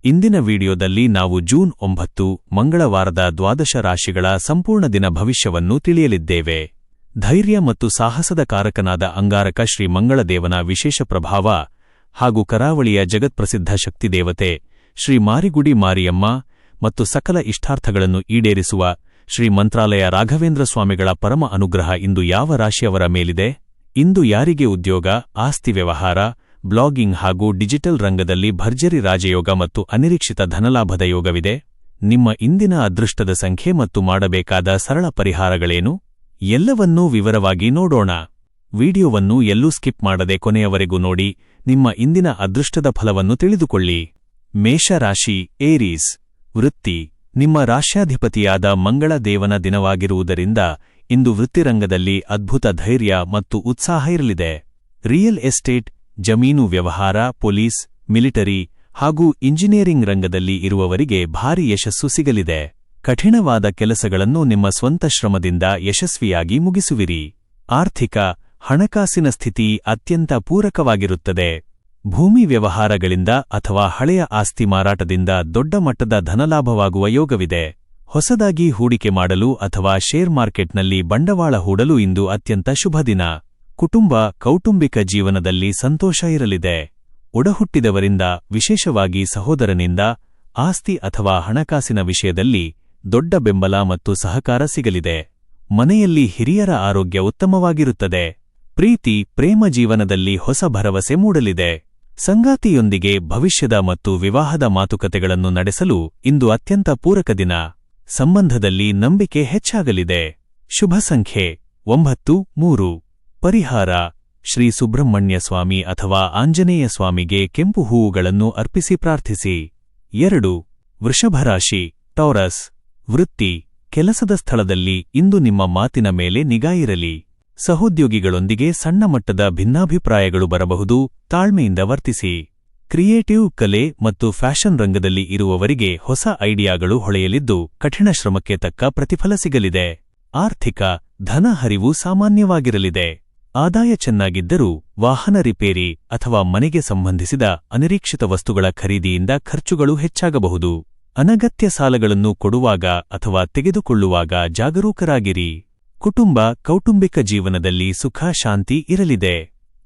ಇಂದಿನ ವಿಡಿಯೋದಲ್ಲಿ ನಾವು ಜೂನ್ 9 ಮಂಗಳವಾರದ ದ್ವಾದಶ ರಾಶಿಗಳ ಸಂಪೂರ್ಣ ದಿನ ಭವಿಷ್ಯವನ್ನು ತಿಳಿಯಲಿದ್ದೇವೆ. ಧೈರ್ಯ ಮತ್ತು ಸಾಹಸದ ಕಾರಕನಾದ ಅಂಗಾರಕ ಶ್ರೀ ಮಂಗಳದೇವನ ವಿಶೇಷ ಪ್ರಭಾವ ಹಾಗೂ ಕರಾವಳಿಯ ಜಗತ್ಪ್ರಸಿದ್ಧ ಶಕ್ತಿದೇವತೆ ಶ್ರೀ ಮಾರಿಗುಡಿ ಮಾರಿಯಮ್ಮ ಮತ್ತು ಸಕಲ ಇಷ್ಟಾರ್ಥಗಳನ್ನು ಈಡೇರಿಸುವ ಶ್ರೀ ಮಂತ್ರಾಲಯ ರಾಘವೇಂದ್ರ ಸ್ವಾಮಿಗಳ ಪರಮ ಅನುಗ್ರಹ ಇಂದು ಯಾವ ರಾಶಿಯವರ ಮೇಲಿದೆ? ಇಂದು ಯಾರಿಗೆ ಉದ್ಯೋಗ, ಆಸ್ತಿ ವ್ಯವಹಾರ, ಬ್ಲಾಗಿಂಗ್ ಹಾಗೂ ಡಿಜಿಟಲ್ ರಂಗದಲ್ಲಿ ಭರ್ಜರಿ ರಾಜಯೋಗ ಮತ್ತು ಅನಿರೀಕ್ಷಿತ ಧನಲಾಭದ ಯೋಗವಿದೆ? ನಿಮ್ಮ ಇಂದಿನ ಅದೃಷ್ಟದ ಸಂಖ್ಯೆ ಮತ್ತು ಮಾಡಬೇಕಾದ ಸರಳ ಪರಿಹಾರಗಳೇನು? ಎಲ್ಲವನ್ನೂ ವಿವರವಾಗಿ ನೋಡೋಣ. ವಿಡಿಯೋವನ್ನು ಎಲ್ಲೂ ಸ್ಕಿಪ್ ಮಾಡದೆ ಕೊನೆಯವರೆಗೂ ನೋಡಿ ನಿಮ್ಮ ಇಂದಿನ ಅದೃಷ್ಟದ ಫಲವನ್ನು ತಿಳಿದುಕೊಳ್ಳಿ. ಮೇಷರಾಶಿ, ಏರೀಸ್. ವೃತ್ತಿ. ನಿಮ್ಮ ರಾಶ್ಯಾಧಿಪತಿಯಾದ ಮಂಗಳ ದೇವನ ದಿನವಾಗಿರುವುದರಿಂದ ಇಂದು ವೃತ್ತಿರಂಗದಲ್ಲಿ ಅದ್ಭುತ ಧೈರ್ಯ ಮತ್ತು ಉತ್ಸಾಹ ಇರಲಿದೆ. ರಿಯಲ್ ಎಸ್ಟೇಟ್, ಜಮೀನು ವ್ಯವಹಾರ, ಪೊಲೀಸ್, ಮಿಲಿಟರಿ ಹಾಗೂ ಇಂಜಿನಿಯರಿಂಗ್ ರಂಗದಲ್ಲಿ ಇರುವವರಿಗೆ ಭಾರೀ ಯಶಸ್ಸು ಸಿಗಲಿದೆ. ಕಠಿಣವಾದ ಕೆಲಸಗಳನ್ನು ನಿಮ್ಮ ಸ್ವಂತ ಶ್ರಮದಿಂದ ಯಶಸ್ವಿಯಾಗಿ ಮುಗಿಸುವಿರಿ. ಆರ್ಥಿಕ, ಹಣಕಾಸಿನ ಸ್ಥಿತಿ ಅತ್ಯಂತ ಪೂರಕವಾಗಿರುತ್ತದೆ. ಭೂಮಿ ವ್ಯವಹಾರಗಳಿಂದ ಅಥವಾ ಹಳೆಯ ಆಸ್ತಿ ಮಾರಾಟದಿಂದ ದೊಡ್ಡ ಮಟ್ಟದ ಧನಲಾಭವಾಗುವ ಯೋಗವಿದೆ. ಹೊಸದಾಗಿ ಹೂಡಿಕೆ ಮಾಡಲು ಅಥವಾ ಶೇರ್ ಮಾರ್ಕೆಟ್ನಲ್ಲಿ ಬಂಡವಾಳ ಹೂಡಲು ಇಂದು ಅತ್ಯಂತ ಶುಭ ದಿನ. ಕುಟುಂಬ, ಕೌಟುಂಬಿಕ ಜೀವನದಲ್ಲಿ ಸಂತೋಷ ಇರಲಿದೆ. ಒಡಹುಟ್ಟಿದವರಿಂದ, ವಿಶೇಷವಾಗಿ ಸಹೋದರನಿಂದ, ಆಸ್ತಿ ಅಥವಾ ಹಣಕಾಸಿನ ವಿಷಯದಲ್ಲಿ ದೊಡ್ಡ ಬೆಂಬಲ ಮತ್ತು ಸಹಕಾರ ಸಿಗಲಿದೆ. ಮನೆಯಲ್ಲಿ ಹಿರಿಯರ ಆರೋಗ್ಯ ಉತ್ತಮವಾಗಿರುತ್ತದೆ. ಪ್ರೀತಿ, ಪ್ರೇಮ ಜೀವನದಲ್ಲಿ ಹೊಸ ಭರವಸೆ ಮೂಡಲಿದೆ. ಸಂಗಾತಿಯೊಂದಿಗೆ ಭವಿಷ್ಯದ ಮತ್ತು ವಿವಾಹದ ಮಾತುಕತೆಗಳನ್ನು ನಡೆಸಲು ಇಂದು ಅತ್ಯಂತ ಪೂರಕ ದಿನ. ಸಂಬಂಧದಲ್ಲಿ ನಂಬಿಕೆ ಹೆಚ್ಚಾಗಲಿದೆ. ಶುಭ ಸಂಖ್ಯೆ 9, 3. ಪರಿಹಾರ: ಶ್ರೀ ಸುಬ್ರಹ್ಮಣ್ಯ ಸ್ವಾಮಿ ಅಥವಾ ಆಂಜನೇಯ ಸ್ವಾಮಿಗೆ ಕೆಂಪು ಹೂವುಗಳನ್ನು ಅರ್ಪಿಸಿ ಪ್ರಾರ್ಥಿಸಿ. 2. ವೃಷಭರಾಶಿ, ಟೌರಸ್. ವೃತ್ತಿ. ಕೆಲಸದ ಸ್ಥಳದಲ್ಲಿ ಇಂದು ನಿಮ್ಮ ಮಾತಿನ ಮೇಲೆ ನಿಗಾ ಇರಲಿ. ಸಹೋದ್ಯೋಗಿಗಳೊಂದಿಗೆ ಸಣ್ಣ ಮಟ್ಟದ ಭಿನ್ನಾಭಿಪ್ರಾಯಗಳು ಬರಬಹುದು. ತಾಳ್ಮೆಯಿಂದ ವರ್ತಿಸಿ. ಕ್ರಿಯೇಟಿವ್, ಕಲೆ ಮತ್ತು ಫ್ಯಾಷನ್ ರಂಗದಲ್ಲಿ ಇರುವವರಿಗೆ ಹೊಸ ಐಡಿಯಾಗಳು ಹೊಳೆಯಲಿದ್ದು ಕಠಿಣ ಶ್ರಮಕ್ಕೆ ತಕ್ಕ ಪ್ರತಿಫಲ ಸಿಗಲಿದೆ. ಆರ್ಥಿಕ, ಧನ ಹರಿವು ಸಾಮಾನ್ಯವಾಗಿರಲಿದೆ. ಆದಾಯ ಚೆನ್ನಾಗಿದ್ದರೂ ವಾಹನ ರಿಪೇರಿ ಅಥವಾ ಮನೆಗೆ ಸಂಬಂಧಿಸಿದ ಅನಿರೀಕ್ಷಿತ ವಸ್ತುಗಳ ಖರೀದಿಯಿಂದ ಖರ್ಚುಗಳು ಹೆಚ್ಚಾಗಬಹುದು. ಅನಗತ್ಯ ಸಾಲಗಳನ್ನು ಕೊಡುವಾಗ ಅಥವಾ ತೆಗೆದುಕೊಳ್ಳುವಾಗ ಜಾಗರೂಕರಾಗಿರಿ. ಕುಟುಂಬ, ಕೌಟುಂಬಿಕ ಜೀವನದಲ್ಲಿ ಸುಖ, ಶಾಂತಿ ಇರಲಿದೆ.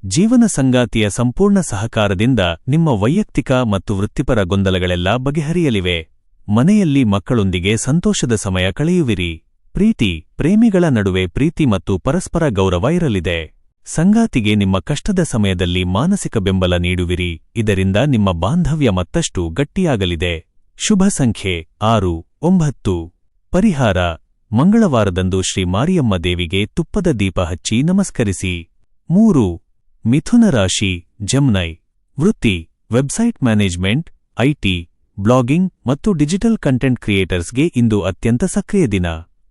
ಜೀವನ ಸಂಗಾತಿಯ ಸಂಪೂರ್ಣ ಸಹಕಾರದಿಂದ ನಿಮ್ಮ ವೈಯಕ್ತಿಕ ಮತ್ತು ವೃತ್ತಿಪರ ಗೊಂದಲಗಳೆಲ್ಲ ಬಗೆಹರಿಯಲಿವೆ. ಮನೆಯಲ್ಲಿ ಮಕ್ಕಳೊಂದಿಗೆ ಸಂತೋಷದ ಸಮಯ ಕಳೆಯುವಿರಿ. ಪ್ರೀತಿ, ಪ್ರೇಮಿಗಳ ನಡುವೆ ಪ್ರೀತಿ ಮತ್ತು ಪರಸ್ಪರ ಗೌರವ ಇರಲಿದೆ. ಸಂಗಾತಿಗೆ ನಿಮ್ಮ ಕಷ್ಟದ ಸಮಯದಲ್ಲಿ ಮಾನಸಿಕ ಬೆಂಬಲ ನೀಡುವಿರಿ. ಇದರಿಂದ ನಿಮ್ಮ ಬಾಂಧವ್ಯ ಮತ್ತಷ್ಟು ಗಟ್ಟಿಯಾಗಲಿದೆ. ಶುಭ ಸಂಖ್ಯೆ 6, 9. ಪರಿಹಾರ: ಮಂಗಳವಾರದಂದು ಶ್ರೀ ಮಾರಿಯಮ್ಮ ದೇವಿಗೆ ತುಪ್ಪದ ದೀಪ ಹಚ್ಚಿ ನಮಸ್ಕರಿಸಿ. 3. ಮಿಥುನ ರಾಶಿ, ಜೆಮ್ನೈ. ವೃತ್ತಿ. ವೆಬ್ಸೈಟ್ ಮ್ಯಾನೇಜ್ಮೆಂಟ್, ಐಟಿ, ಬ್ಲಾಗಿಂಗ್ ಮತ್ತು ಡಿಜಿಟಲ್ ಕಂಟೆಂಟ್ ಕ್ರಿಯೇಟರ್ಸ್ಗೆ ಇಂದು ಅತ್ಯಂತ ಸಕ್ರಿಯ ದಿನ.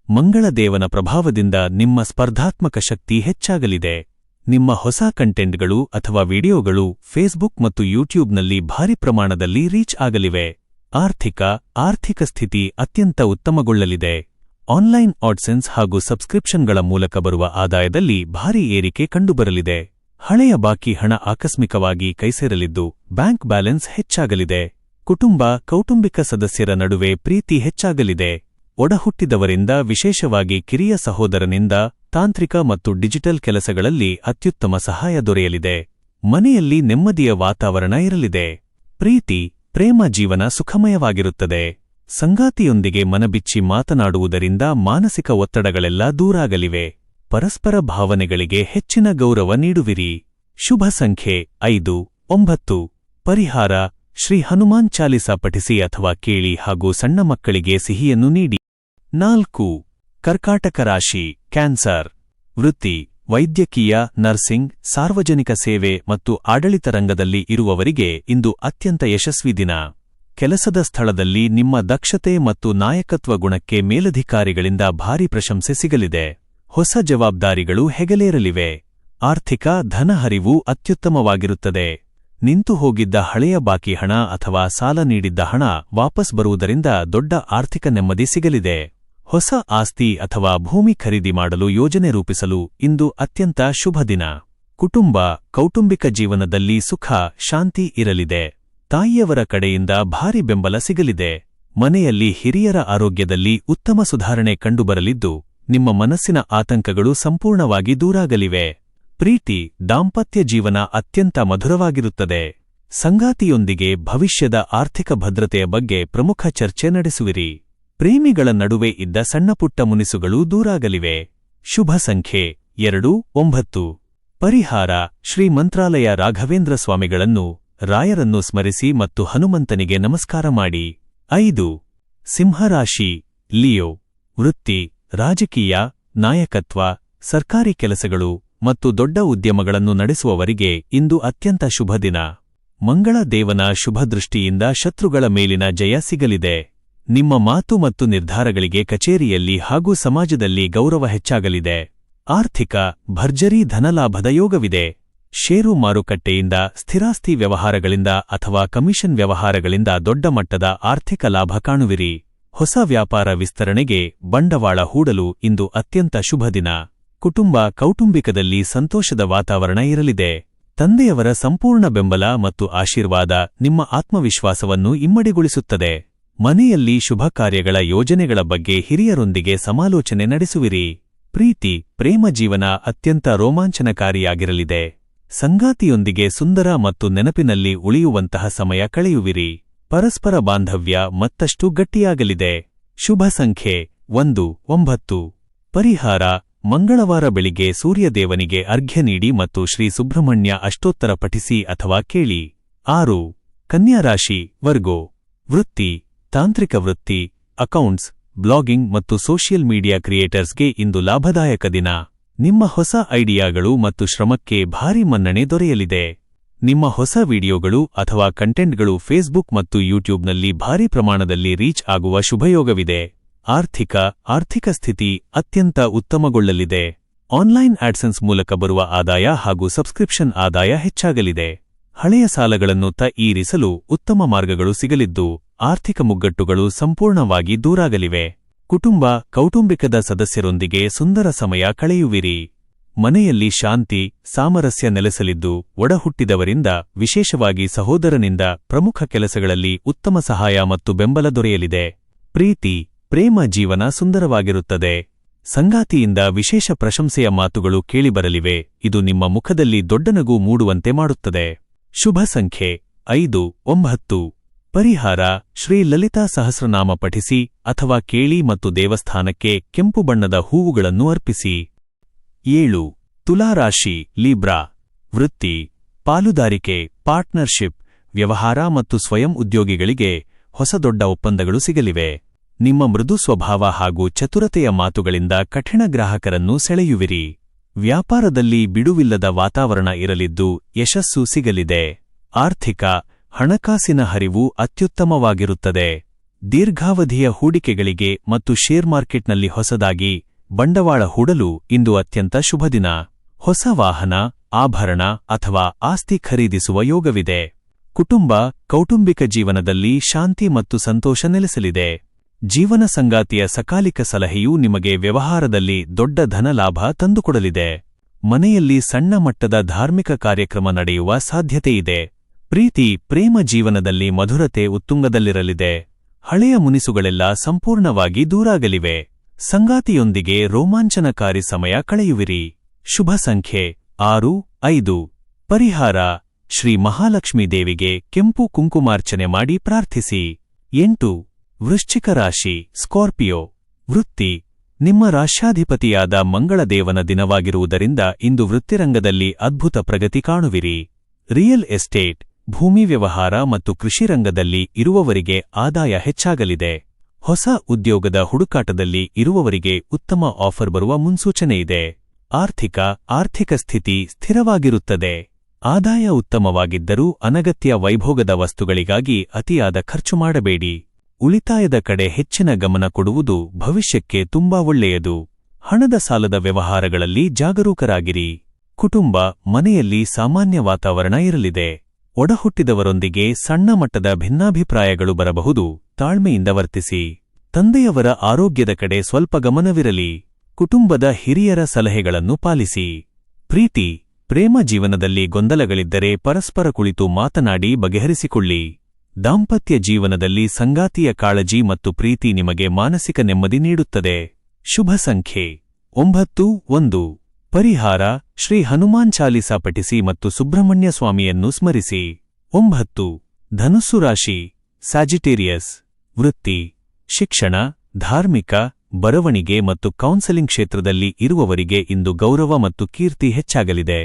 ಮಂಗಳ ದೇವನ ಪ್ರಭಾವದಿಂದ ನಿಮ್ಮ ಸ್ಪರ್ಧಾತ್ಮಕ ಶಕ್ತಿ ಹೆಚ್ಚಾಗಲಿದೆ. ನಿಮ್ಮ ಹೊಸ ಕಂಟೆಂಟ್ಗಳು ಅಥವಾ ವಿಡಿಯೋಗಳು ಫೇಸ್ಬುಕ್ ಮತ್ತು ಯೂಟ್ಯೂಬ್ನಲ್ಲಿ ಭಾರಿ ಪ್ರಮಾಣದಲ್ಲಿ ರೀಚ್ ಆಗಲಿವೆ. ಆರ್ಥಿಕ ಸ್ಥಿತಿ ಅತ್ಯಂತ ಉತ್ತಮಗೊಳ್ಳಲಿದೆ. ಆನ್ಲೈನ್ ಆಡ್ಸೆನ್ಸ್ ಹಾಗೂ ಸಬ್ಸ್ಕ್ರಿಪ್ಷನ್ಗಳ ಮೂಲಕ ಬರುವ ಆದಾಯದಲ್ಲಿ ಭಾರೀ ಏರಿಕೆ ಕಂಡುಬರಲಿದೆ. ಹಳೆಯ ಬಾಕಿ ಹಣ ಆಕಸ್ಮಿಕವಾಗಿ ಕೈಸೇರಲಿದ್ದು ಬ್ಯಾಂಕ್ ಬ್ಯಾಲೆನ್ಸ್ ಹೆಚ್ಚಾಗಲಿದೆ. ಕುಟುಂಬ, ಕೌಟುಂಬಿಕ ಸದಸ್ಯರ ನಡುವೆ ಪ್ರೀತಿ ಹೆಚ್ಚಾಗಲಿದೆ. ಒಡಹುಟ್ಟಿದವರಿಂದ, ವಿಶೇಷವಾಗಿ ಕಿರಿಯ ಸಹೋದರನಿಂದ ತಾಂತ್ರಿಕ ಮತ್ತು ಡಿಜಿಟಲ್ ಕೆಲಸಗಳಲ್ಲಿ ಅತ್ಯುತ್ತಮ ಸಹಾಯ ದೊರೆಯಲಿದೆ. ಮನೆಯಲ್ಲಿ ನೆಮ್ಮದಿಯ ವಾತಾವರಣ ಇರಲಿದೆ. ಪ್ರೀತಿ, ಪ್ರೇಮ ಜೀವನ ಸುಖಮಯವಾಗಿರುತ್ತದೆ. ಸಂಗಾತಿಯೊಂದಿಗೆ ಮನಬಿಚ್ಚಿ ಮಾತನಾಡುವುದರಿಂದ ಮಾನಸಿಕ ಒತ್ತಡಗಳೆಲ್ಲ ದೂರಾಗಲಿವೆ. ಪರಸ್ಪರ ಭಾವನೆಗಳಿಗೆ ಹೆಚ್ಚಿನ ಗೌರವ ನೀಡುವಿರಿ. ಶುಭ ಸಂಖ್ಯೆ 5, 9. ಪರಿಹಾರ: ಶ್ರೀ ಹನುಮಾನ್ ಚಾಲಿಸಾ ಪಠಿಸಿ ಅಥವಾ ಕೇಳಿ ಹಾಗೂ ಸಣ್ಣ ಮಕ್ಕಳಿಗೆ ಸಿಹಿಯನ್ನು ನೀಡಿ. 4. ಕರ್ಕಾಟಕ ರಾಶಿ, ಕ್ಯಾನ್ಸರ್. ವೃತ್ತಿ. ವೈದ್ಯಕೀಯ, ನರ್ಸಿಂಗ್, ಸಾರ್ವಜನಿಕ ಸೇವೆ ಮತ್ತು ಆಡಳಿತ ರಂಗದಲ್ಲಿ ಇರುವವರಿಗೆ ಇಂದು ಅತ್ಯಂತ ಯಶಸ್ವಿ ದಿನ. ಕೆಲಸದ ಸ್ಥಳದಲ್ಲಿ ನಿಮ್ಮ ದಕ್ಷತೆ ಮತ್ತು ನಾಯಕತ್ವ ಗುಣಕ್ಕೆ ಮೇಲಧಿಕಾರಿಗಳಿಂದ ಭಾರೀ ಪ್ರಶಂಸೆ ಸಿಗಲಿದೆ. ಹೊಸ ಜವಾಬ್ದಾರಿಗಳು ಹೆಗಲೇರಲಿವೆ. ಆರ್ಥಿಕ, ಧನ ಹರಿವು ಅತ್ಯುತ್ತಮವಾಗಿರುತ್ತದೆ. ನಿಂತು ಹೋಗಿದ್ದ ಹಳೆಯ ಬಾಕಿ ಹಣ ಅಥವಾ ಸಾಲ ನೀಡಿದ್ದ ಹಣ ವಾಪಸ್ ಬರುವುದರಿಂದ ದೊಡ್ಡ ಆರ್ಥಿಕ ನೆಮ್ಮದಿ ಸಿಗಲಿದೆ. ಹೊಸ ಆಸ್ತಿ ಅಥವಾ ಭೂಮಿ ಖರೀದಿ ಮಾಡಲು ಯೋಜನೆ ರೂಪಿಸಲು ಇಂದು ಅತ್ಯಂತ ಶುಭ ದಿನ. ಕುಟುಂಬ, ಕೌಟುಂಬಿಕ ಜೀವನದಲ್ಲಿ ಸುಖ, ಶಾಂತಿ ಇರಲಿದೆ. ತಾಯಿಯವರ ಕಡೆಯಿಂದ ಭಾರಿ ಬೆಂಬಲ ಸಿಗಲಿದೆ. ಮನೆಯಲ್ಲಿ ಹಿರಿಯರ ಆರೋಗ್ಯದಲ್ಲಿ ಉತ್ತಮ ಸುಧಾರಣೆ ಕಂಡುಬರಲಿದ್ದು, ನಿಮ್ಮ ಮನಸ್ಸಿನ ಆತಂಕಗಳು ಸಂಪೂರ್ಣವಾಗಿ ದೂರಾಗಲಿವೆ. ಪ್ರೀತಿ, ದಾಂಪತ್ಯ ಜೀವನ ಅತ್ಯಂತ ಮಧುರವಾಗಿರುತ್ತದೆ. ಸಂಗಾತಿಯೊಂದಿಗೆ ಭವಿಷ್ಯದ ಆರ್ಥಿಕ ಭದ್ರತೆಯ ಬಗ್ಗೆ ಪ್ರಮುಖ ಚರ್ಚೆ ನಡೆಸುವಿರಿ. ಪ್ರೇಮಿಗಳ ನಡುವೆ ಇದ್ದ ಸಣ್ಣಪುಟ್ಟ ಮುನಿಸುಗಳು ದೂರಾಗಲಿವೆ. ಶುಭ ಸಂಖ್ಯೆ 2-9. ಪರಿಹಾರ: ಶ್ರೀ ಮಂತ್ರಾಲಯ ರಾಘವೇಂದ್ರ ಸ್ವಾಮಿಗಳನ್ನು, ರಾಯರನ್ನು ಸ್ಮರಿಸಿ ಮತ್ತು ಹನುಮಂತನಿಗೆ ನಮಸ್ಕಾರ ಮಾಡಿ. 5. ಸಿಂಹರಾಶಿ, ಲಿಯೋ. ವೃತ್ತಿ, ರಾಜಕೀಯ, ನಾಯಕತ್ವ, ಸರ್ಕಾರಿ ಕೆಲಸಗಳು ಮತ್ತು ದೊಡ್ಡ ಉದ್ಯಮಗಳನ್ನು ನಡೆಸುವವರಿಗೆ ಇಂದು ಅತ್ಯಂತ ಶುಭ ದಿನ. ಮಂಗಳ ದೇವನ ಶುಭ ದೃಷ್ಟಿಯಿಂದ ಶತ್ರುಗಳ ಮೇಲಿನ ಜಯ ಸಿಗಲಿದೆ. ನಿಮ್ಮ ಮಾತು ಮತ್ತು ನಿರ್ಧಾರಗಳಿಗೆ ಕಚೇರಿಯಲ್ಲಿ ಹಾಗೂ ಸಮಾಜದಲ್ಲಿ ಗೌರವ ಹೆಚ್ಚಾಗಲಿದೆ. ಆರ್ಥಿಕ, ಭರ್ಜರಿ ಧನಲಾಭದ ಯೋಗವಿದೆ. ಷೇರು ಮಾರುಕಟ್ಟೆಯಿಂದ, ಸ್ಥಿರಾಸ್ತಿ ವ್ಯವಹಾರಗಳಿಂದ ಅಥವಾ ಕಮಿಷನ್ ವ್ಯವಹಾರಗಳಿಂದ ದೊಡ್ಡ ಮಟ್ಟದ ಆರ್ಥಿಕ ಲಾಭ ಕಾಣುವಿರಿ. ಹೊಸ ವ್ಯಾಪಾರ ವಿಸ್ತರಣೆಗೆ ಬಂಡವಾಳ ಹೂಡಲು ಇಂದು ಅತ್ಯಂತ ಶುಭ ದಿನ. ಕುಟುಂಬ, ಕೌಟುಂಬಿಕದಲ್ಲಿ ಸಂತೋಷದ ವಾತಾವರಣ ಇರಲಿದೆ. ತಂದೆಯವರ ಸಂಪೂರ್ಣ ಬೆಂಬಲ ಮತ್ತು ಆಶೀರ್ವಾದ ನಿಮ್ಮ ಆತ್ಮವಿಶ್ವಾಸವನ್ನು ಇಮ್ಮಡಿಗೊಳಿಸುತ್ತದೆ. ಮನೆಯಲ್ಲಿ ಶುಭ ಕಾರ್ಯಗಳ ಯೋಜನೆಗಳ ಬಗ್ಗೆ ಹಿರಿಯರೊಂದಿಗೆ ಸಮಾಲೋಚನೆ ನಡೆಸುವಿರಿ. ಪ್ರೀತಿ, ಪ್ರೇಮ ಜೀವನ ಅತ್ಯಂತ ರೋಮಾಂಚನಕಾರಿಯಾಗಿರಲಿದೆ. ಸಂಗಾತಿಯೊಂದಿಗೆ ಸುಂದರ ಮತ್ತು ನೆನಪಿನಲ್ಲಿ ಉಳಿಯುವಂತಹ ಸಮಯ ಕಳೆಯುವಿರಿ. ಪರಸ್ಪರ ಬಾಂಧವ್ಯ ಮತ್ತಷ್ಟು ಗಟ್ಟಿಯಾಗಲಿದೆ. ಶುಭ ಸಂಖ್ಯೆ 1-9. ಪರಿಹಾರ: ಮಂಗಳವಾರ ಬೆಳಿಗ್ಗೆ ಸೂರ್ಯದೇವನಿಗೆ ಅರ್ಘ್ಯ ನೀಡಿ ಮತ್ತು ಶ್ರೀ ಸುಬ್ರಹ್ಮಣ್ಯ ಅಷ್ಟೋತ್ತರ ಪಠಿಸಿ ಅಥವಾ ಕೇಳಿ. 6. ಕನ್ಯಾ ರಾಶಿ, ವರ್ಗೋ. ವೃತ್ತಿ, ತಾಂತ್ರಿಕ ವೃತ್ತಿ, ಅಕೌಂಟ್ಸ್, ಬ್ಲಾಗಿಂಗ್ ಮತ್ತು ಸೋಷಿಯಲ್ ಮೀಡಿಯಾ ಕ್ರಿಯೇಟರ್ಸ್ಗೆ ಇಂದು ಲಾಭದಾಯಕ ದಿನ. ನಿಮ್ಮ ಹೊಸ ಐಡಿಯಾಗಳು ಮತ್ತು ಶ್ರಮಕ್ಕೆ ಭಾರೀ ಮನ್ನಣೆ ದೊರೆಯಲಿದೆ. ನಿಮ್ಮ ಹೊಸ ವಿಡಿಯೋಗಳು ಅಥವಾ ಕಂಟೆಂಟ್ಗಳು ಫೇಸ್ಬುಕ್ ಮತ್ತು ಯೂಟ್ಯೂಬ್ನಲ್ಲಿ ಭಾರೀ ಪ್ರಮಾಣದಲ್ಲಿ ರೀಚ್ ಆಗುವ ಶುಭಯೋಗವಿದೆ. ಆರ್ಥಿಕ ಸ್ಥಿತಿ ಅತ್ಯಂತ ಉತ್ತಮಗೊಳ್ಳಲಿದೆ. ಆನ್ಲೈನ್ ಆಡ್ಸೆನ್ಸ್ ಮೂಲಕ ಬರುವ ಆದಾಯ ಹಾಗೂ ಸಬ್ಸ್ಕ್ರಿಪ್ಷನ್ ಆದಾಯ ಹೆಚ್ಚಾಗಲಿದೆ. ಹಳೆಯ ಸಾಲಗಳನ್ನು ಈರಿಸಲು ಉತ್ತಮ ಮಾರ್ಗಗಳು ಸಿಗಲಿದ್ದು, ಆರ್ಥಿಕ ಮುಗ್ಗಟ್ಟುಗಳು ಸಂಪೂರ್ಣವಾಗಿ ದೂರಾಗಲಿವೆ. ಕುಟುಂಬ, ಕೌಟುಂಬಿಕದ ಸದಸ್ಯರೊಂದಿಗೆ ಸುಂದರ ಸಮಯ ಕಳೆಯುವಿರಿ. ಮನೆಯಲ್ಲಿ ಶಾಂತಿ, ಸಾಮರಸ್ಯ ನೆಲೆಸಲಿದ್ದು, ಒಡಹುಟ್ಟಿದವರಿಂದ, ವಿಶೇಷವಾಗಿ ಸಹೋದರನಿಂದ ಪ್ರಮುಖ ಕೆಲಸಗಳಲ್ಲಿ ಉತ್ತಮ ಸಹಾಯ ಮತ್ತು ಬೆಂಬಲ ದೊರೆಯಲಿದೆ. ಪ್ರೀತಿ, ಪ್ರೇಮ ಜೀವನ ಸುಂದರವಾಗಿರುತ್ತದೆ. ಸಂಗಾತಿಯಿಂದ ವಿಶೇಷ ಪ್ರಶಂಸೆಯ ಮಾತುಗಳು ಕೇಳಿಬರಲಿವೆ. ಇದು ನಿಮ್ಮ ಮುಖದಲ್ಲಿ ದೊಡ್ಡ ನಗು ಮೂಡುವಂತೆ ಮಾಡುತ್ತದೆ. ಶುಭ ಸಂಖ್ಯೆ 5-9. ಪರಿಹಾರ: ಶ್ರೀ ಲಲಿತಾ ಸಹಸ್ರನಾಮ ಪಠಿಸಿ ಅಥವಾ ಕೇಳಿ ಮತ್ತು ದೇವಸ್ಥಾನಕ್ಕೆ ಕೆಂಪು ಬಣ್ಣದ ಹೂವುಗಳನ್ನು ಅರ್ಪಿಸಿ. 7. ತುಲಾರಾಶಿ, ಲೀಬ್ರಾ. ವೃತ್ತಿ, ಪಾಲುದಾರಿಕೆ, ಪಾರ್ಟ್ನರ್ಶಿಪ್, ವ್ಯವಹಾರ ಮತ್ತು ಸ್ವಯಂ ಉದ್ಯೋಗಿಗಳಿಗೆ ಹೊಸ ದೊಡ್ಡ ಒಪ್ಪಂದಗಳು ಸಿಗಲಿವೆ. ನಿಮ್ಮ ಮೃದು ಸ್ವಭಾವ ಹಾಗೂ ಚತುರತೆಯ ಮಾತುಗಳಿಂದ ಕಠಿಣ ಗ್ರಾಹಕರನ್ನು ಸೆಳೆಯುವಿರಿ. ವ್ಯಾಪಾರದಲ್ಲಿ ಬಿಡುವಿಲ್ಲದ ವಾತಾವರಣ ಇರಲಿದ್ದು, ಯಶಸ್ಸು ಸಿಗಲಿದೆ. ಆರ್ಥಿಕ, ಹಣಕಾಸಿನ ಹರಿವು ಅತ್ಯುತ್ತಮವಾಗಿರುತ್ತದೆ. ದೀರ್ಘಾವಧಿಯ ಹೂಡಿಕೆಗಳಿಗೆ ಮತ್ತು ಶೇರ್ ಮಾರ್ಕೆಟ್ನಲ್ಲಿ ಹೊಸದಾಗಿ ಬಂಡವಾಳ ಹೂಡಲು ಇಂದು ಅತ್ಯಂತ ಶುಭದಿನ. ಹೊಸ ವಾಹನ, ಆಭರಣ ಅಥವಾ ಆಸ್ತಿ ಖರೀದಿಸುವ ಯೋಗವಿದೆ. ಕುಟುಂಬ, ಕೌಟುಂಬಿಕ ಜೀವನದಲ್ಲಿ ಶಾಂತಿ ಮತ್ತು ಸಂತೋಷ ನೆಲೆಸಲಿದೆ. ಜೀವನ ಸಂಗಾತಿಯ ಸಕಾಲಿಕ ಸಲಹೆಯು ನಿಮಗೆ ವ್ಯವಹಾರದಲ್ಲಿ ದೊಡ್ಡ ಧನಲಾಭ ತಂದುಕೊಡಲಿದೆ. ಮನೆಯಲ್ಲಿ ಸಣ್ಣ ಮಟ್ಟದ ಧಾರ್ಮಿಕ ಕಾರ್ಯಕ್ರಮ ನಡೆಯುವ ಸಾಧ್ಯತೆಯಿದೆ. ಪ್ರೀತಿ, ಪ್ರೇಮ ಜೀವನದಲ್ಲಿ ಮಧುರತೆ ಉತ್ತುಂಗದಲ್ಲಿರಲಿದೆ. ಹಳೆಯ ಮುನಿಸುಗಳೆಲ್ಲ ಸಂಪೂರ್ಣವಾಗಿ ದೂರಾಗಲಿವೆ. ಸಂಗಾತಿಯೊಂದಿಗೆ ರೋಮಾಂಚನಕಾರಿ ಸಮಯ ಕಳೆಯುವಿರಿ. ಶುಭ ಸಂಖ್ಯೆ 6-5. ಪರಿಹಾರ: ಶ್ರೀ ಮಹಾಲಕ್ಷ್ಮೀ ದೇವಿಗೆ ಕೆಂಪು ಕುಂಕುಮಾರ್ಚನೆ ಮಾಡಿ ಪ್ರಾರ್ಥಿಸಿ. 8. ವೃಶ್ಚಿಕ ರಾಶಿ, ಸ್ಕಾರ್ಪಿಯೋ. ವೃತ್ತಿ, ನಿಮ್ಮ ರಾಶ್ಯಾಧಿಪತಿಯಾದ ಮಂಗಳದೇವನ ದಿನವಾಗಿರುವುದರಿಂದ ಇಂದು ವೃತ್ತಿರಂಗದಲ್ಲಿ ಅದ್ಭುತ ಪ್ರಗತಿ ಕಾಣುವಿರಿ. ರಿಯಲ್ ಎಸ್ಟೇಟ್, ಭೂಮಿ ವ್ಯವಹಾರ ಮತ್ತು ಕೃಷಿ ರಂಗದಲ್ಲಿ ಇರುವವರಿಗೆ ಆದಾಯ ಹೆಚ್ಚಾಗಲಿದೆ. ಹೊಸ ಉದ್ಯೋಗದ ಹುಡುಕಾಟದಲ್ಲಿ ಇರುವವರಿಗೆ ಉತ್ತಮ ಆಫರ್ ಬರುವ ಮುನ್ಸೂಚನೆಯಿದೆ. ಆರ್ಥಿಕ ಸ್ಥಿತಿ ಸ್ಥಿರವಾಗಿರುತ್ತದೆ. ಆದಾಯ ಉತ್ತಮವಾಗಿದ್ದರೂ ಅನಗತ್ಯ ವೈಭೋಗದ ವಸ್ತುಗಳಿಗಾಗಿ ಅತಿಯಾದ ಖರ್ಚು ಮಾಡಬೇಡಿ. ಉಳಿತಾಯದ ಕಡೆ ಹೆಚ್ಚಿನ ಗಮನ ಕೊಡುವುದು ಭವಿಷ್ಯಕ್ಕೆ ತುಂಬಾ ಒಳ್ಳೆಯದು. ಹಣದ ಸಾಲದ ವ್ಯವಹಾರಗಳಲ್ಲಿ ಜಾಗರೂಕರಾಗಿರಿ. ಕುಟುಂಬ, ಮನೆಯಲ್ಲಿ ಸಾಮಾನ್ಯ ವಾತಾವರಣ ಇರಲಿದೆ. ಒಡಹುಟ್ಟಿದವರೊಂದಿಗೆ ಸಣ್ಣ ಮಟ್ಟದ ಭಿನ್ನಾಭಿಪ್ರಾಯಗಳು ಬರಬಹುದು. ತಾಳ್ಮೆಯಿಂದ ವರ್ತಿಸಿ. ತಂದೆಯವರ ಆರೋಗ್ಯದ ಕಡೆ ಸ್ವಲ್ಪ ಗಮನವಿರಲಿ. ಕುಟುಂಬದ ಹಿರಿಯರ ಸಲಹೆಗಳನ್ನು ಪಾಲಿಸಿ. ಪ್ರೀತಿ, ಪ್ರೇಮ ಜೀವನದಲ್ಲಿ ಗೊಂದಲಗಳಿದ್ದರೆ ಪರಸ್ಪರ ಕುಳಿತು ಮಾತನಾಡಿ ಬಗೆಹರಿಸಿಕೊಳ್ಳಿ. ದಾಂಪತ್ಯ ಜೀವನದಲ್ಲಿ ಸಂಗಾತಿಯ ಕಾಳಜಿ ಮತ್ತು ಪ್ರೀತಿ ನಿಮಗೆ ಮಾನಸಿಕ ನೆಮ್ಮದಿ ನೀಡುತ್ತದೆ. ಶುಭ ಸಂಖ್ಯೆ 9-1. ಪರಿಹಾರ: ಶ್ರೀ ಹನುಮಾನ್ ಚಾಲೀಸಾ ಪಠಿಸಿ ಮತ್ತು ಸುಬ್ರಹ್ಮಣ್ಯ ಸ್ವಾಮಿಯನ್ನು ಸ್ಮರಿಸಿ. 9. ಧನುಸ್ಸು ರಾಶಿ, ಸ್ಯಾಜಿಟೇರಿಯಸ್. ವೃತ್ತಿ, ಶಿಕ್ಷಣ, ಧಾರ್ಮಿಕ, ಬರವಣಿಗೆ ಮತ್ತು ಕೌನ್ಸೆಲಿಂಗ್ ಕ್ಷೇತ್ರದಲ್ಲಿ ಇರುವವರಿಗೆ ಇಂದು ಗೌರವ ಮತ್ತು ಕೀರ್ತಿ ಹೆಚ್ಚಾಗಲಿದೆ.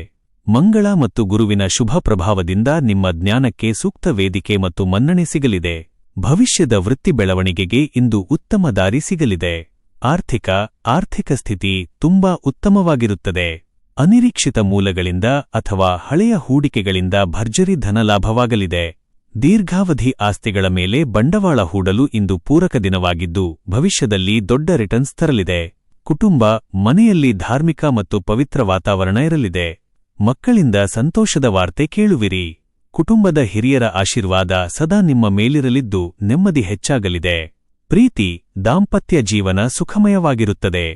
ಮಂಗಳ ಮತ್ತು ಗುರುವಿನ ಶುಭ ಪ್ರಭಾವದಿಂದ ನಿಮ್ಮ ಜ್ಞಾನಕ್ಕೆ ಸೂಕ್ತ ವೇದಿಕೆ ಮತ್ತು ಮನ್ನಣೆ ಸಿಗಲಿದೆ. ಭವಿಷ್ಯದ ವೃತ್ತಿ ಬೆಳವಣಿಗೆಗೆ ಇಂದು ಉತ್ತಮ ದಾರಿ ಸಿಗಲಿದೆ. ಆರ್ಥಿಕ ಸ್ಥಿತಿ ತುಂಬಾ ಉತ್ತಮವಾಗಿರುತ್ತದೆ. ಅನಿರೀಕ್ಷಿತ ಮೂಲಗಳಿಂದ ಅಥವಾ ಹಳೆಯ ಹೂಡಿಕೆಗಳಿಂದ ಭರ್ಜರಿ ಧನಲಾಭವಾಗಲಿದೆ. ದೀರ್ಘಾವಧಿ ಆಸ್ತಿಗಳ ಮೇಲೆ ಬಂಡವಾಳ ಹೂಡಲು ಇಂದು ಪೂರಕ ದಿನವಾಗಿದ್ದು, ಭವಿಷ್ಯದಲ್ಲಿ ದೊಡ್ಡ ರಿಟರ್ನ್ಸ್ ತರಲಿದೆ. ಕುಟುಂಬ, ಮನೆಯಲ್ಲಿ ಧಾರ್ಮಿಕ ಮತ್ತು ಪವಿತ್ರ ವಾತಾವರಣ ಇರಲಿದೆ. ಮಕ್ಕಳಿಂದ ಸಂತೋಷದ ವಾರ್ತೆ ಕೇಳುವಿರಿ. ಕುಟುಂಬದ ಹಿರಿಯರ ಆಶೀರ್ವಾದ ಸದಾ ನಿಮ್ಮ ಮೇಲಿರಲಿದ್ದು ನೆಮ್ಮದಿ ಹೆಚ್ಚಾಗಲಿದೆ. ಪ್ರೀತಿ, ದಾಂಪತ್ಯ ಜೀವನ ಸುಖಮಯವಾಗಿರುತ್ತದೆ.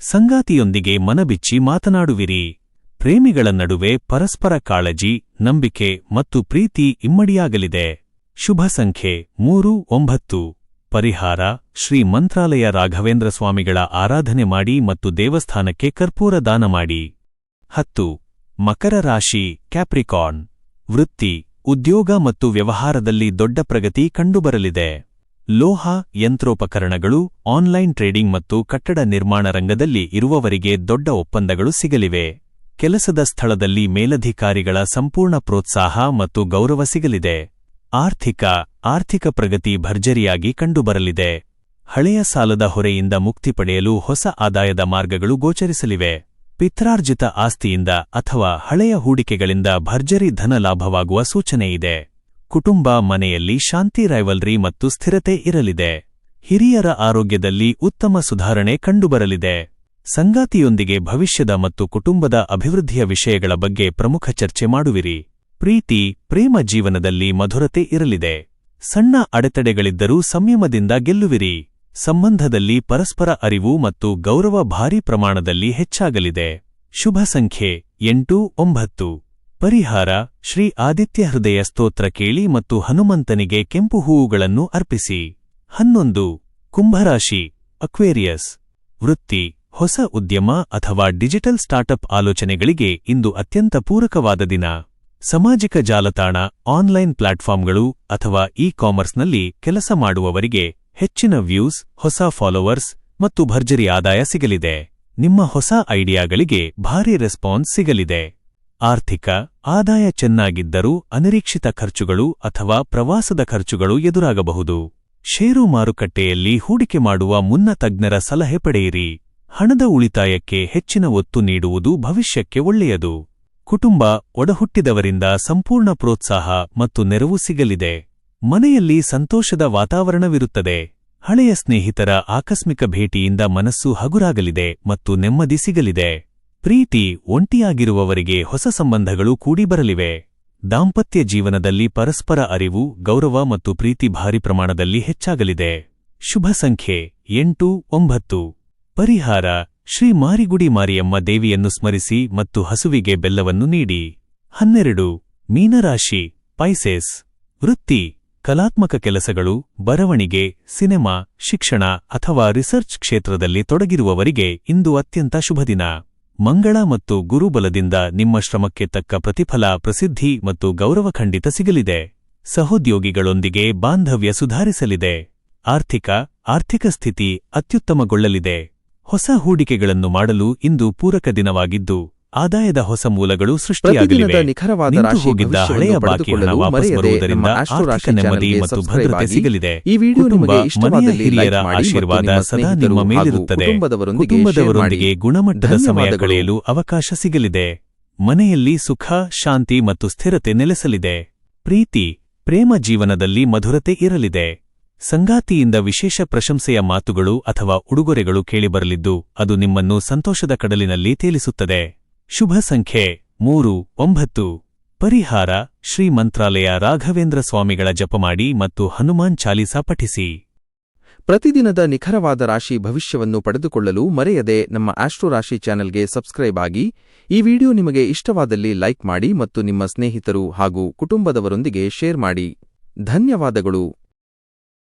ಸಂಗಾತಿಯೊಂದಿಗೆ ಮನಬಿಚ್ಚಿ ಮಾತನಾಡುವಿರಿ. ಪ್ರೇಮಿಗಳ ನಡುವೆ ಪರಸ್ಪರ ಕಾಳಜಿ, ನಂಬಿಕೆ ಮತ್ತು ಪ್ರೀತಿ ಇಮ್ಮಡಿಯಾಗಲಿದೆ. ಶುಭ ಸಂಖ್ಯೆ 3-9. ಪರಿಹಾರ: ಶ್ರೀ ಮಂತ್ರಾಲಯ ರಾಘವೇಂದ್ರ ಸ್ವಾಮಿಗಳ ಆರಾಧನೆ ಮಾಡಿ ಮತ್ತು ದೇವಸ್ಥಾನಕ್ಕೆ ಕರ್ಪೂರ ದಾನ ಮಾಡಿ. 10. ಮಕರ ರಾಶಿ, ಕ್ಯಾಪ್ರಿಕಾರ್ನ್. ವೃತ್ತಿ, ಉದ್ಯೋಗ ಮತ್ತು ವ್ಯವಹಾರದಲ್ಲಿ ದೊಡ್ಡ ಪ್ರಗತಿ ಕಂಡುಬರಲಿದೆ. ಲೋಹ, ಯಂತ್ರೋಪಕರಣಗಳು, ಆನ್ಲೈನ್ ಟ್ರೇಡಿಂಗ್ ಮತ್ತು ಕಟ್ಟಡ ನಿರ್ಮಾಣ ರಂಗದಲ್ಲಿ ಇರುವವರಿಗೆ ದೊಡ್ಡ ಒಪ್ಪಂದಗಳು ಸಿಗಲಿವೆ. ಕೆಲಸದ ಸ್ಥಳದಲ್ಲಿ ಮೇಲಧಿಕಾರಿಗಳ ಸಂಪೂರ್ಣ ಪ್ರೋತ್ಸಾಹ ಮತ್ತು ಗೌರವ ಸಿಗಲಿದೆ. ಆರ್ಥಿಕ ಪ್ರಗತಿ ಭರ್ಜರಿಯಾಗಿ ಕಂಡುಬರಲಿದೆ. ಹಳೆಯ ಸಾಲದ ಹೊರೆಯಿಂದ ಮುಕ್ತಿ ಪಡೆಯಲು ಹೊಸ ಆದಾಯದ ಮಾರ್ಗಗಳು ಗೋಚರಿಸಲಿವೆ. ಪಿತ್ರಾರ್ಜಿತ ಆಸ್ತಿಯಿಂದ ಅಥವಾ ಹಳೆಯ ಹೂಡಿಕೆಗಳಿಂದ ಭರ್ಜರಿ ಧನ ಲಾಭವಾಗುವ ಸೂಚನೆಯಿದೆ. ಕುಟುಂಬ, ಮನೆಯಲ್ಲಿ ಶಾಂತಿ, ರೈವಲ್ರಿ ಮತ್ತು ಸ್ಥಿರತೆ ಇರಲಿದೆ. ಹಿರಿಯರ ಆರೋಗ್ಯದಲ್ಲಿ ಉತ್ತಮ ಸುಧಾರಣೆ ಕಂಡುಬರಲಿದೆ. ಸಂಗಾತಿಯೊಂದಿಗೆ ಭವಿಷ್ಯದ ಮತ್ತು ಕುಟುಂಬದ ಅಭಿವೃದ್ಧಿಯ ವಿಷಯಗಳ ಬಗ್ಗೆ ಪ್ರಮುಖ ಚರ್ಚೆ ಮಾಡುವಿರಿ. ಪ್ರೇಮ ಜೀವನದಲ್ಲಿ ಮಧುರತೆ ಇರಲಿದೆ. ಸಣ್ಣ ಅಡೆತಡೆಗಳಿದ್ದರೂ ಸಂಯಮದಿಂದ ಗೆಲ್ಲುವಿರಿ. ಸಂಬಂಧದಲ್ಲಿ ಪರಸ್ಪರ ಅರಿವು ಮತ್ತು ಗೌರವ ಭಾರೀ ಪ್ರಮಾಣದಲ್ಲಿ ಹೆಚ್ಚಾಗಲಿದೆ. ಶುಭ ಸಂಖ್ಯೆ 8-9. ಪರಿಹಾರ: ಶ್ರೀ ಆದಿತ್ಯ ಹೃದಯ ಸ್ತೋತ್ರ ಕೇಳಿ ಮತ್ತು ಹನುಮಂತನಿಗೆ ಕೆಂಪು ಹೂವುಗಳನ್ನು ಅರ್ಪಿಸಿ. 11. ಕುಂಭರಾಶಿ, ಅಕ್ವೇರಿಯಸ್. ವೃತ್ತಿ, ಹೊಸ ಉದ್ಯಮ ಅಥವಾ ಡಿಜಿಟಲ್ ಸ್ಟಾರ್ಟ್ಅಪ್ ಆಲೋಚನೆಗಳಿಗೆ ಇಂದು ಅತ್ಯಂತ ಪೂರಕವಾದ ದಿನ. ಸಾಮಾಜಿಕ ಜಾಲತಾಣ, ಆನ್ಲೈನ್ ಪ್ಲಾಟ್ಫಾರ್ಮ್ಗಳು ಅಥವಾ ಇ-ಕಾಮರ್ಸ್ನಲ್ಲಿ ಕೆಲಸ ಮಾಡುವವರಿಗೆ ಹೆಚ್ಚಿನ ವ್ಯೂಸ್, ಹೊಸ ಫಾಲೋವರ್ಸ್ ಮತ್ತು ಭರ್ಜರಿ ಆದಾಯ ಸಿಗಲಿದೆ. ನಿಮ್ಮ ಹೊಸ ಐಡಿಯಾಗಳಿಗೆ ಭಾರೀ ರೆಸ್ಪಾನ್ಸ್ ಸಿಗಲಿದೆ. ಆರ್ಥಿಕ ಆದಾಯ ಚೆನ್ನಾಗಿದ್ದರೂ ಅನಿರೀಕ್ಷಿತ ಖರ್ಚುಗಳು ಅಥವಾ ಪ್ರವಾಸದ ಖರ್ಚುಗಳು ಎದುರಾಗಬಹುದು. ಷೇರು ಮಾರುಕಟ್ಟೆಯಲ್ಲಿ ಹೂಡಿಕೆ ಮಾಡುವ ಮುನ್ನ ತಜ್ಞರ ಸಲಹೆ ಪಡೆಯಿರಿ. ಹಣದ ಉಳಿತಾಯಕ್ಕೆ ಹೆಚ್ಚಿನ ಒತ್ತು ನೀಡುವುದು ಭವಿಷ್ಯಕ್ಕೆ ಒಳ್ಳೆಯದು. ಕುಟುಂಬ, ಒಡಹುಟ್ಟಿದವರಿಂದ ಸಂಪೂರ್ಣ ಪ್ರೋತ್ಸಾಹ ಮತ್ತು ನೆರವು ಸಿಗಲಿದೆ. ಮನೆಯಲ್ಲಿ ಸಂತೋಷದ ವಾತಾವರಣವಿರುತ್ತದೆ. ಹಳೆಯ ಸ್ನೇಹಿತರ ಆಕಸ್ಮಿಕ ಭೇಟಿಯಿಂದ ಮನಸ್ಸು ಹಗುರಾಗಲಿದೆ ಮತ್ತು ನೆಮ್ಮದಿ ಸಿಗಲಿದೆ. ಪ್ರೀತಿ, ಒಂಟಿಯಾಗಿರುವವರಿಗೆ ಹೊಸ ಸಂಬಂಧಗಳು ಕೂಡಿಬರಲಿವೆ. ದಾಂಪತ್ಯ ಜೀವನದಲ್ಲಿ ಪರಸ್ಪರ ಅರಿವು, ಗೌರವ ಮತ್ತು ಪ್ರೀತಿ ಭಾರಿ ಪ್ರಮಾಣದಲ್ಲಿ ಹೆಚ್ಚಾಗಲಿದೆ. ಶುಭ ಸಂಖ್ಯೆ 8-9. ಪರಿಹಾರ: ಶ್ರೀ ಮಾರಿಗುಡಿ ಮಾರಿಯಮ್ಮ ದೇವಿಯನ್ನು ಸ್ಮರಿಸಿ ಮತ್ತು ಹಸುವಿಗೆ ಬೆಲ್ಲವನ್ನು ನೀಡಿ. 12. ಮೀನರಾಶಿ, ಪೈಸೆಸ್. ವೃತ್ತಿ, ಕಲಾತ್ಮಕ ಕೆಲಸಗಳು, ಬರವಣಿಗೆ, ಸಿನೆಮಾ, ಶಿಕ್ಷಣ ಅಥವಾ ರಿಸರ್ಚ್ ಕ್ಷೇತ್ರದಲ್ಲಿ ತೊಡಗಿರುವವರಿಗೆ ಇಂದು ಅತ್ಯಂತ ಶುಭದಿನ. ಮಂಗಳ ಮತ್ತು ಗುರುಬಲದಿಂದ ನಿಮ್ಮ ಶ್ರಮಕ್ಕೆ ತಕ್ಕ ಪ್ರತಿಫಲ, ಪ್ರಸಿದ್ಧಿ ಮತ್ತು ಗೌರವ ಖಂಡಿತ ಸಿಗಲಿದೆ. ಸಹೋದ್ಯೋಗಿಗಳೊಂದಿಗೆ ಬಾಂಧವ್ಯ ಸುಧಾರಿಸಲಿದೆ. ಆರ್ಥಿಕ ಸ್ಥಿತಿ ಅತ್ಯುತ್ತಮಗೊಳ್ಳಲಿದೆ. ಹೊಸ ಹೂಡಿಕೆಗಳನ್ನು ಮಾಡಲು ಇಂದು ಪೂರಕ ದಿನವಾಗಿದ್ದು, ಆದಾಯದ ಹೊಸ ಮೂಲಗಳು ಸೃಷ್ಟಿಯಾಗಲಿವೆ. ನಿಂತು ಹೋಗಿದ್ದ ಹಳೆಯ ಬಾಕಿ ಹಣ ವಾಪಸ್ ಬರುವುದರಿಂದ ಆರ್ಥಿಕ ನೆಮ್ಮದಿ ಮತ್ತು ಭದ್ರತೆ ಸಿಗಲಿದೆ. ಕುಟುಂಬ, ಮನೆಯ ಹಿರಿಯರ ಆಶೀರ್ವಾದ ಸದಾ ನಿಮ್ಮ ಮೇಲಿರುತ್ತದೆ. ಕುಟುಂಬದವರೊಂದಿಗೆ ಗುಣಮಟ್ಟದ ಸಮಯ ಕಳೆಯಲು ಅವಕಾಶ ಸಿಗಲಿದೆ. ಮನೆಯಲ್ಲಿ ಸುಖ, ಶಾಂತಿ ಮತ್ತು ಸ್ಥಿರತೆ ನೆಲೆಸಲಿದೆ. ಪ್ರೇಮ ಜೀವನದಲ್ಲಿ ಮಧುರತೆ ಇರಲಿದೆ. ಸಂಗಾತಿಯಿಂದ ವಿಶೇಷ ಪ್ರಶಂಸೆಯ ಮಾತುಗಳು ಅಥವಾ ಉಡುಗೊರೆಗಳು ಕೇಳಿಬರಲಿದ್ದು, ಅದು ನಿಮ್ಮನ್ನು ಸಂತೋಷದ ಕಡಲಿನಲ್ಲಿ ತೇಲಿಸುತ್ತದೆ. ಶುಭ ಸಂಖ್ಯೆ 3-9. ಪರಿಹಾರ: ಶ್ರೀ ಮಂತ್ರಾಲಯ ರಾಘವೇಂದ್ರ ಸ್ವಾಮಿಗಳ ಜಪಮಾಡಿ ಮತ್ತು ಹನುಮಾನ್ ಚಾಲೀಸಾ ಪಠಿಸಿ. ಪ್ರತಿದಿನದ ನಿಖರವಾದ ರಾಶಿ ಭವಿಷ್ಯವನ್ನು ಪಡೆದುಕೊಳ್ಳಲು ಮರೆಯದೆ ನಮ್ಮ ಆಸ್ಟ್ರೋ ರಾಶಿ ಚಾನೆಲ್ಗೆ ಸಬ್ಸ್ಕ್ರೈಬ್ ಆಗಿ. ಈ ವಿಡಿಯೋ ನಿಮಗೆ ಇಷ್ಟವಾದಲ್ಲಿ ಲೈಕ್ ಮಾಡಿ ಮತ್ತು ನಿಮ್ಮ ಸ್ನೇಹಿತರು ಹಾಗೂ ಕುಟುಂಬದವರೊಂದಿಗೆ ಶೇರ್ ಮಾಡಿ. ಧನ್ಯವಾದಗಳು.